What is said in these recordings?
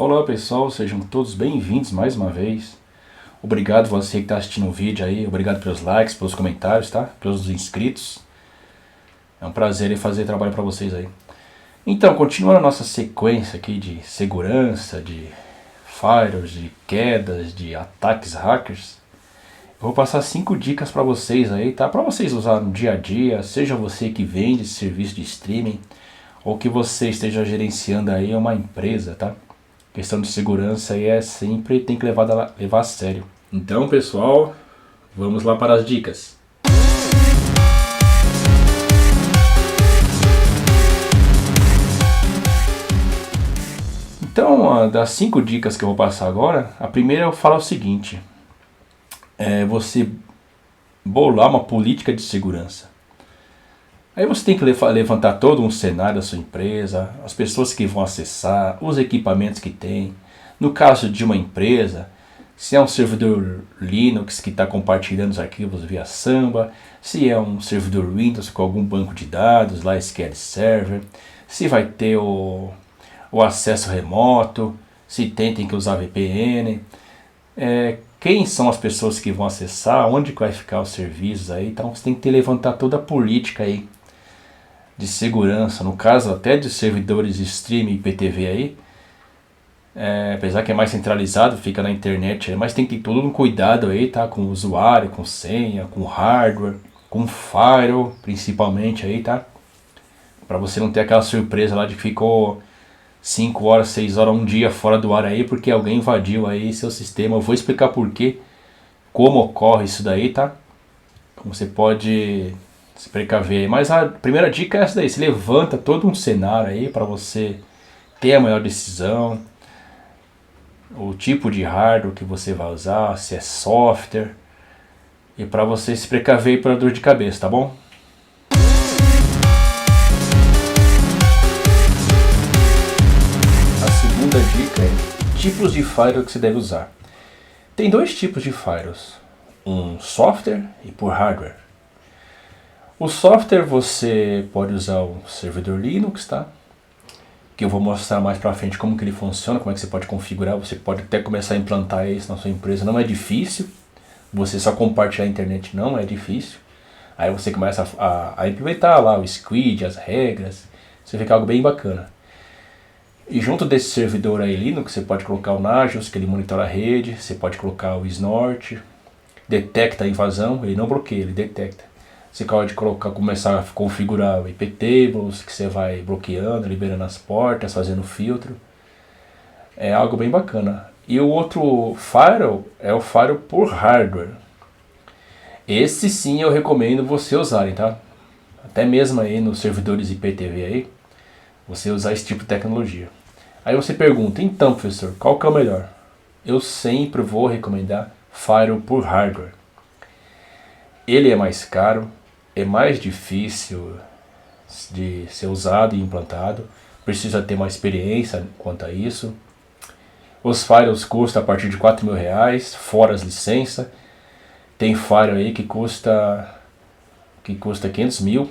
Olá pessoal, sejam todos bem-vindos mais uma vez. Obrigado você que está assistindo o vídeo aí, obrigado pelos likes, pelos comentários, tá? Pelos inscritos. É um prazer fazer trabalho para vocês aí. Então, continuando a nossa sequência aqui de segurança, de firewalls, de quedas, de ataques hackers, eu vou passar 5 dicas para vocês aí, tá? Para vocês usar no dia a dia, seja você que vende serviço de streaming ou que você esteja gerenciando aí uma empresa, tá? Questão de segurança aí sempre tem que levar a sério. Então, pessoal, vamos lá para as dicas. Então, das 5 dicas que eu vou passar agora, a primeira eu falo o seguinte: é você bolar uma política de segurança. Aí você tem que levantar todo um cenário da sua empresa, as pessoas que vão acessar, os equipamentos que tem. No caso de uma empresa, se é um servidor Linux que está compartilhando os arquivos via Samba, se é um servidor Windows com algum banco de dados, lá SQL Server, se vai ter o acesso remoto, se tem que usar VPN, quem são as pessoas que vão acessar, onde vai ficar os serviços aí. Então você tem que levantar toda a política aí de segurança, no caso até de servidores de streaming IPTV aí, apesar que é mais centralizado, fica na internet, mas tem que ter todo um cuidado aí, tá? Com o usuário, com senha, com hardware, com firewall, principalmente aí, tá? Pra você não ter aquela surpresa lá de que ficou 5 horas, 6 horas, um dia fora do ar aí, porque alguém invadiu aí seu sistema. Eu vou explicar por quê, como ocorre isso daí, tá? Como você pode se precaver. Mas a primeira dica é essa daí: se levanta todo um cenário aí para você ter a melhor decisão, o tipo de hardware que você vai usar, se é software, e para você se precaver para dor de cabeça, tá bom? A segunda dica é tipos de firewall que você deve usar. Tem 2 tipos de firewalls, um software e por hardware. O software você pode usar o servidor Linux, tá? Que eu vou mostrar mais pra frente como que ele funciona, como é que você pode configurar. Você pode até começar a implantar isso na sua empresa, não é difícil. Você só compartilhar a internet não é difícil. Aí você começa a implementar lá o squid, as regras, você fica algo bem bacana. E junto desse servidor aí Linux, você pode colocar o Nagios, que ele monitora a rede, você pode colocar o Snort, detecta a invasão, ele não bloqueia, ele detecta. Você pode começar a configurar o IP tables, que você vai bloqueando, liberando as portas, fazendo filtro. É algo bem bacana. E o outro firewall é o firewall por hardware. Esse sim eu recomendo você usarem, tá? Até mesmo aí nos servidores IPTV aí, você usar esse tipo de tecnologia. Aí você pergunta: então professor, qual que é o melhor? Eu sempre vou recomendar firewall por hardware. Ele é mais caro, é mais difícil de ser usado e implantado, precisa ter uma experiência quanto a isso. Os firewalls custam a partir de R$4.000, fora as licenças. Tem firewall aí que custa 500 mil,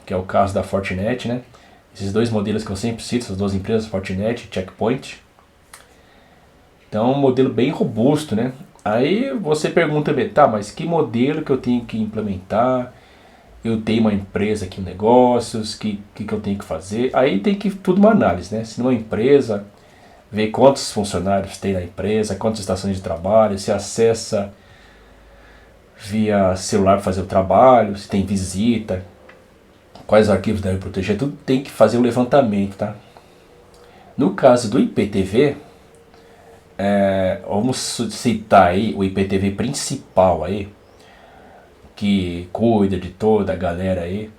que é o caso da Fortinet, né? Esses 2 modelos que eu sempre cito, essas 2 empresas, Fortinet e Checkpoint. Então é um modelo bem robusto, né? Aí você pergunta, tá, mas que modelo que eu tenho que implementar? Eu tenho uma empresa aqui, negócios, que eu tenho que fazer? Aí tem que tudo uma análise, né? Se numa empresa, ver quantos funcionários tem na empresa, quantas estações de trabalho, se acessa via celular para fazer o trabalho, se tem visita, quais arquivos devem proteger, tudo tem que fazer o levantamento, tá? No caso do IPTV, vamos citar aí o IPTV principal aí, que cuida de toda a galera aí,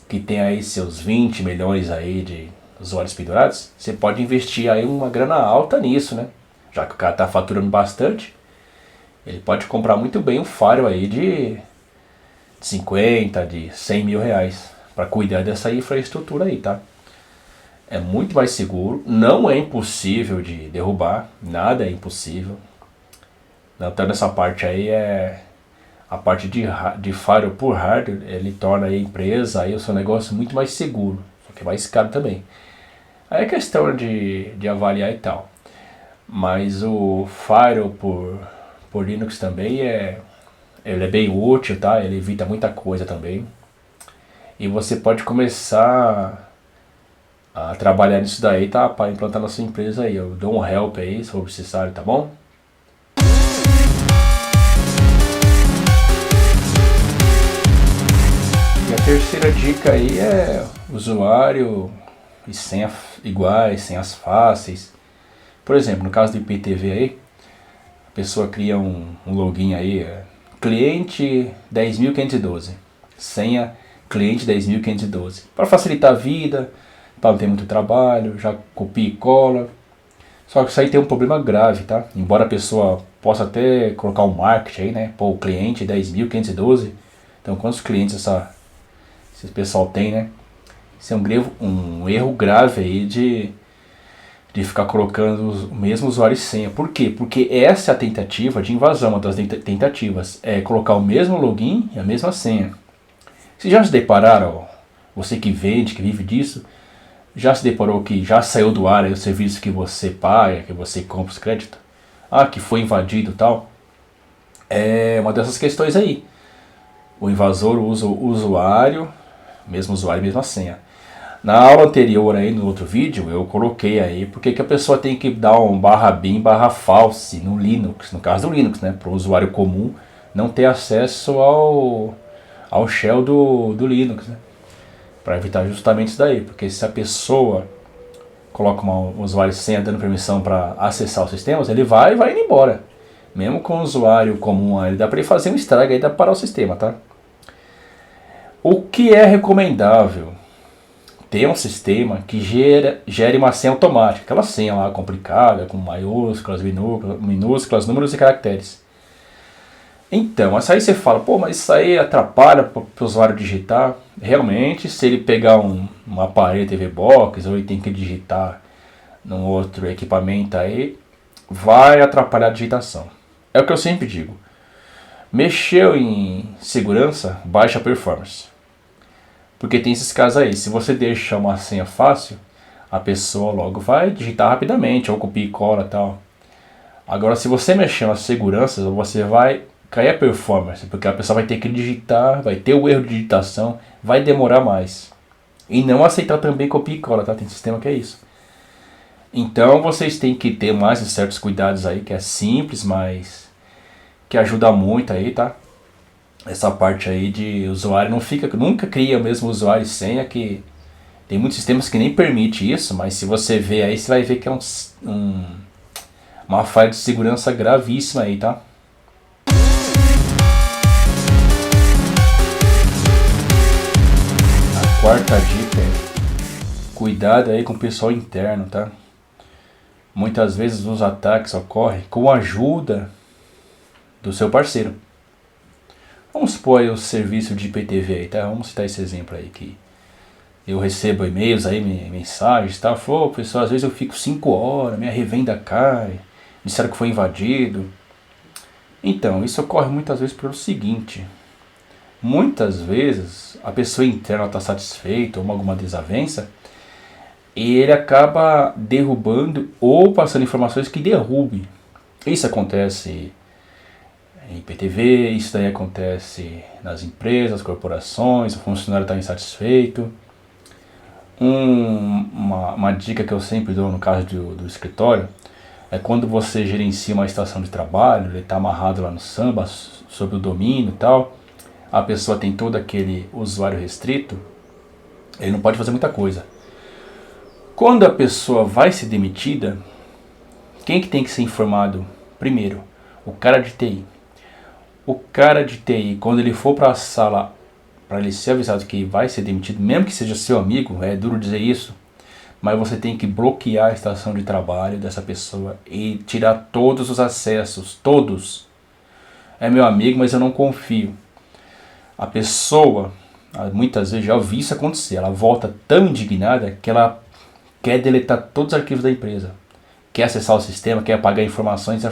que tem aí seus 20 milhões aí de usuários pendurados. Você pode investir aí uma grana alta nisso, né? Já que o cara tá faturando bastante, ele pode comprar muito bem um firewall aí de 50, de 100 mil reais para cuidar dessa infraestrutura aí, tá? É muito mais seguro, não é impossível de derrubar, nada é impossível. Então nessa parte aí a parte de firewall por hardware, ele torna a empresa aí o seu negócio muito mais seguro, só que é mais caro também. Aí é questão de avaliar e tal. Mas o Firewall por Linux também ele é bem útil, tá? Ele evita muita coisa também. E você pode começar a trabalhar nisso daí, tá? Para implantar na sua empresa aí. Eu dou um help aí, se for necessário, tá bom? E a terceira dica aí é usuário e senha iguais, senhas fáceis. Por exemplo, no caso do IPTV aí, a pessoa cria um login aí, cliente 10.512, senha cliente 10.512, para facilitar a vida, para não ter muito trabalho, já copia e cola. Só que isso aí tem um problema grave, tá? Embora a pessoa possa até colocar um marketing aí, né? Pô, o cliente 10.512, então quantos clientes esse pessoal tem, né? Isso é um erro grave aí de ficar colocando o mesmo usuário e senha. Por quê? Porque essa é a tentativa de invasão, uma das tentativas. É colocar o mesmo login e a mesma senha. Vocês já se depararam, você que vende, que vive disso, já se deparou que já saiu do ar aí o serviço que você paga, que você compra os créditos? Ah, que foi invadido e tal? É uma dessas questões aí. O invasor usa o usuário, mesma senha. Na aula anterior aí, no outro vídeo, eu coloquei aí porque que a pessoa tem que dar um /bin/false no Linux, no caso do Linux, né? Para o usuário comum não ter acesso ao shell do Linux, né? Para evitar justamente isso daí, porque se a pessoa coloca um usuário sem senha dando permissão para acessar os sistemas, ele vai indo embora. Mesmo com o usuário comum, ele dá para ele fazer um estrago aí, dá para parar o sistema, tá? O que é recomendável? Ter um sistema que gere uma senha automática, aquela senha lá complicada, com maiúsculas, minúsculas, números e caracteres. Então, mas aí você fala, pô, mas isso aí atrapalha para o usuário digitar. Realmente, se ele pegar um aparelho TV Box ou ele tem que digitar num outro equipamento aí, vai atrapalhar a digitação. É o que eu sempre digo. Mexeu em segurança, baixa performance. Porque tem esses casos aí, se você deixa uma senha fácil, a pessoa logo vai digitar rapidamente, ou copia e cola e tal. Agora, se você mexer nas seguranças, você vai cair a performance, porque a pessoa vai ter que digitar, vai ter o erro de digitação, vai demorar mais. E não aceitar também copia e cola, tá? Tem sistema que é isso. Então, vocês têm que ter mais certos cuidados aí, que é simples, mas que ajuda muito aí, tá? Essa parte aí de usuário nunca cria o mesmo usuário e senha, que tem muitos sistemas que nem permite isso, mas se você ver aí, você vai ver que é uma falha de segurança gravíssima aí, tá? A quarta dica é cuidado aí com o pessoal interno, tá? Muitas vezes os ataques ocorrem com a ajuda do seu parceiro. Vamos supor aí o serviço de IPTV aí, tá? Vamos citar esse exemplo aí, que eu recebo e-mails aí, mensagens, tá? Pô, pessoal, às vezes eu fico 5 horas, minha revenda cai, disseram que foi invadido. Então, isso ocorre muitas vezes pelo seguinte: muitas vezes a pessoa interna está satisfeita ou alguma desavença e ele acaba derrubando ou passando informações que derrube. Isso acontece em IPTV, isso daí acontece nas empresas, corporações, o funcionário está insatisfeito. Uma dica que eu sempre dou no caso do escritório é quando você gerencia uma estação de trabalho, ele está amarrado lá no Samba, sob o domínio e tal, a pessoa tem todo aquele usuário restrito, ele não pode fazer muita coisa. Quando a pessoa vai ser demitida, quem que tem que ser informado primeiro? O cara de TI. O cara de TI, quando ele for para a sala, para ele ser avisado que vai ser demitido, mesmo que seja seu amigo, é duro dizer isso, mas você tem que bloquear a estação de trabalho dessa pessoa e tirar todos os acessos, todos. É meu amigo, mas eu não confio. A pessoa, muitas vezes já ouvi isso acontecer, ela volta tão indignada que ela quer deletar todos os arquivos da empresa. Quer acessar o sistema, quer apagar informações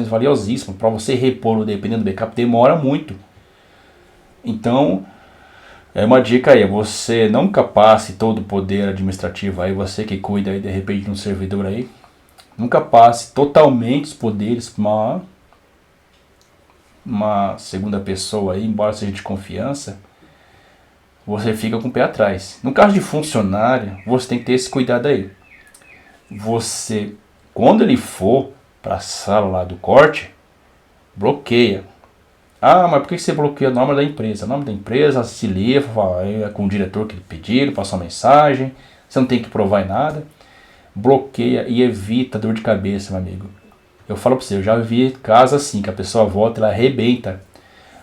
valiosíssimas. Para você repor, dependendo do backup, demora muito. Então, é uma dica aí, você não passe todo o poder administrativo aí, você que cuida aí de repente de um servidor aí, nunca passe totalmente os poderes para uma segunda pessoa aí, embora seja de confiança, você fica com o pé atrás. No caso de funcionário, você tem que ter esse cuidado aí. Você, quando ele for para a sala lá do corte, bloqueia. Ah, mas por que você bloqueia o nome da empresa? O nome da empresa, se livra, fala, é com o diretor que ele pediu, passou uma mensagem, você não tem que provar em nada. Bloqueia e evita dor de cabeça, meu amigo. Eu falo pra você, eu já vi casos assim, que a pessoa volta e ela arrebenta.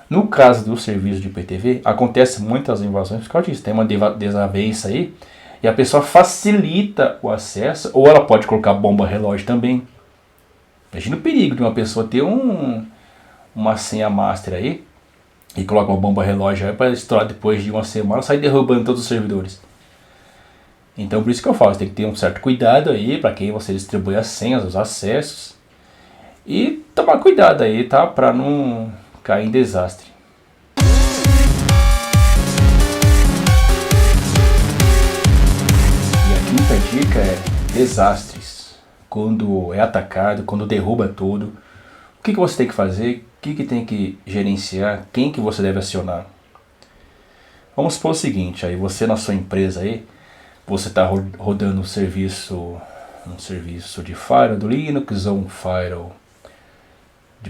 No caso do serviço de IPTV, acontece muitas invasões por causa disso. Tem uma desavença aí, e a pessoa facilita o acesso, ou ela pode colocar bomba relógio também. Imagina o perigo de uma pessoa ter uma senha master aí, e coloca uma bomba relógio aí para estourar depois de uma semana, sair derrubando todos os servidores. Então por isso que eu falo, você tem que ter um certo cuidado aí para quem você distribui as senhas, os acessos. E tomar cuidado aí, tá? Para não cair em desastre. E a quinta dica é desastres. Quando é atacado, quando derruba tudo, o que você tem que fazer? O que tem que gerenciar? Quem que você deve acionar? Vamos supor o seguinte, aí você na sua empresa aí, você está rodando um serviço de firewall do Linux ou um firewall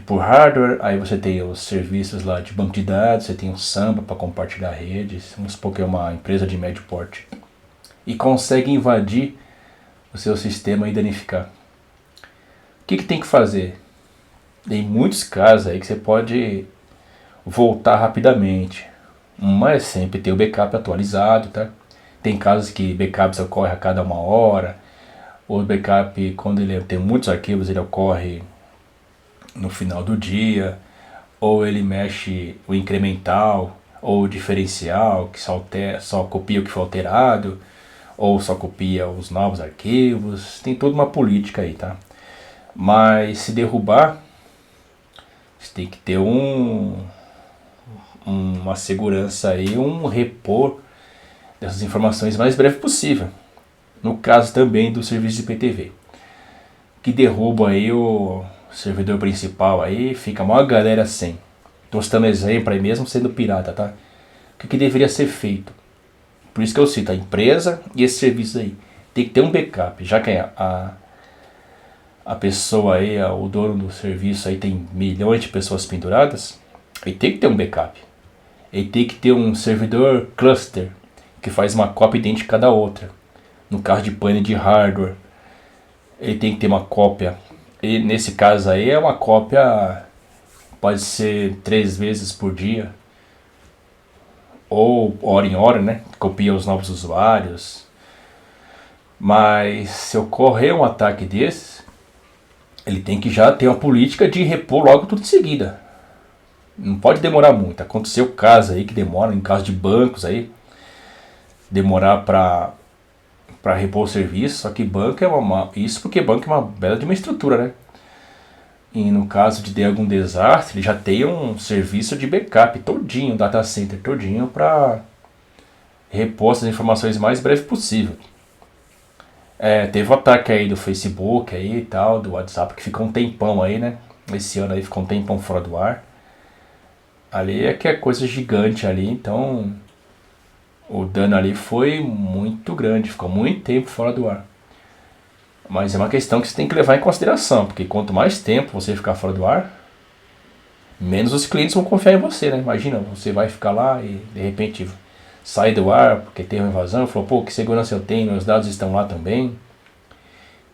por hardware, aí você tem os serviços lá de banco de dados, você tem o Samba para compartilhar redes, vamos supor que é uma empresa de médio porte, e consegue invadir o seu sistema e danificar. O que tem que fazer? Tem muitos casos aí que você pode voltar rapidamente, mas sempre ter o backup atualizado, tá? Tem casos que backups ocorrem a cada 1 hora, o backup, quando ele tem muitos arquivos, ele ocorre no final do dia, ou ele mexe o incremental ou o diferencial, que só copia o que foi alterado, ou só copia os novos arquivos. Tem toda uma política aí, tá? Mas se derrubar, você tem que ter uma segurança aí, um repor dessas informações o mais breve possível. No caso também do serviço de IPTV, que derruba aí o servidor principal aí, fica a maior galera sem. Tô citando exemplo aí mesmo sendo pirata, tá? O que deveria ser feito? Por isso que eu cito a empresa e esse serviço aí. Tem que ter um backup, já que a pessoa aí, o dono do serviço aí tem milhões de pessoas penduradas, ele tem que ter um backup. Ele tem que ter um servidor cluster, que faz uma cópia idêntica da outra. No caso de pane de hardware, ele tem que ter uma cópia. E nesse caso aí é uma cópia, pode ser 3 vezes por dia, ou hora em hora, né? Copia os novos usuários. Mas se ocorrer um ataque desses, ele tem que já ter uma política de repor logo tudo em seguida. Não pode demorar muito. Aconteceu caso aí que demora, em caso de bancos aí, demorar para repor o serviço, só que banco é isso porque banco é uma bela de uma estrutura, né? E no caso de ter algum desastre, ele já tem um serviço de backup todinho, um data center todinho para repor essas informações o mais breve possível. Teve um ataque aí do Facebook aí e tal, do WhatsApp, que ficou um tempão aí, né? Esse ano aí ficou um tempão fora do ar. Ali é que é coisa gigante ali, então o dano ali foi muito grande, ficou muito tempo fora do ar. Mas é uma questão que você tem que levar em consideração, porque quanto mais tempo você ficar fora do ar, menos os clientes vão confiar em você, né? Imagina, você vai ficar lá e de repente sai do ar porque teve uma invasão, falou, pô, que segurança eu tenho, meus dados estão lá também.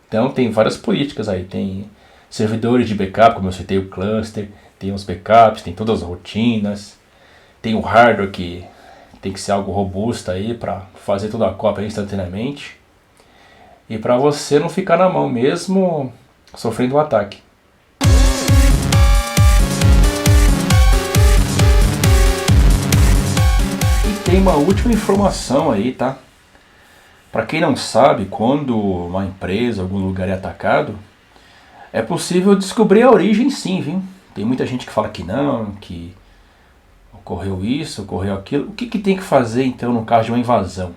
Então tem várias políticas aí, tem servidores de backup, como eu citei o cluster, tem os backups, tem todas as rotinas, tem o hardware que tem que ser algo robusto aí para fazer toda a cópia instantaneamente. E para você não ficar na mão mesmo sofrendo um ataque. E tem uma última informação aí, tá? Para quem não sabe, quando uma empresa, algum lugar é atacado, é possível descobrir a origem sim, viu? Tem muita gente que fala que não, que ocorreu isso, ocorreu aquilo. O que tem que fazer então no caso de uma invasão?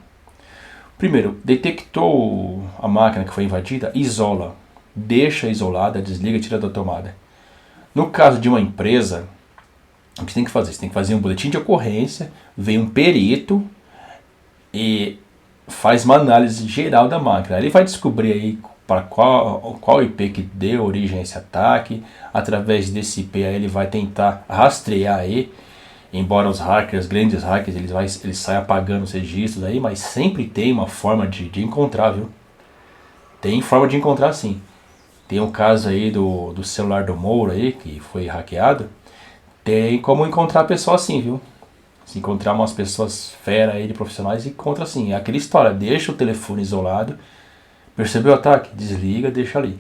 Primeiro, detectou a máquina que foi invadida, isola. deixa isolada, desliga, tira da tomada. No caso de uma empresa, o que você tem que fazer? Você tem que fazer um boletim de ocorrência, vem um perito e faz uma análise geral da máquina. Ele vai descobrir aí para qual IP que deu origem a esse ataque. Através desse IP aí ele vai tentar rastrear aí. Embora os hackers, grandes hackers, eles saiam apagando os registros aí, mas sempre tem uma forma de encontrar, viu? Tem forma de encontrar sim. Tem um caso aí do celular do Moura aí, que foi hackeado. Tem como encontrar a pessoa assim, viu? Se encontrar umas pessoas fera aí de profissionais, encontra assim. É aquela história, deixa o telefone isolado, percebeu o ataque? Desliga, deixa ali.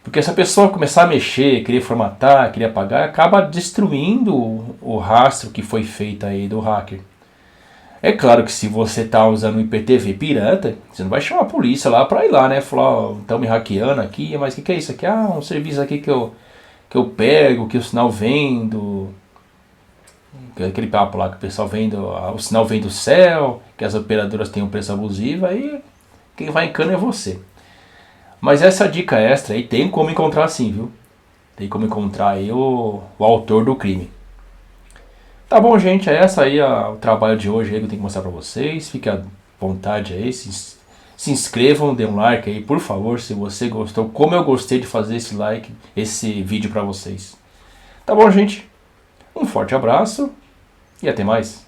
Porque se a pessoa começar a mexer, querer formatar, querer apagar, acaba destruindo o rastro que foi feito aí do hacker. É claro que se você tá usando um IPTV pirata, você não vai chamar a polícia lá pra ir lá, né? Falar, ó, estão me hackeando aqui, mas o que é isso aqui? Ah, um serviço aqui que eu pego, que o sinal vem do... Aquele papo lá que o pessoal vem o sinal vem do céu, que as operadoras têm um preço abusivo, aí quem vai em cana é você. Mas essa dica extra aí tem como encontrar sim, viu? Tem como encontrar aí o autor do crime. Tá bom, gente, é essa aí o trabalho de hoje aí que eu tenho que mostrar pra vocês. Fique à vontade aí, se inscrevam, dê um like aí, por favor, se você gostou, como eu gostei de fazer esse vídeo pra vocês. Tá bom, gente? Um forte abraço e até mais.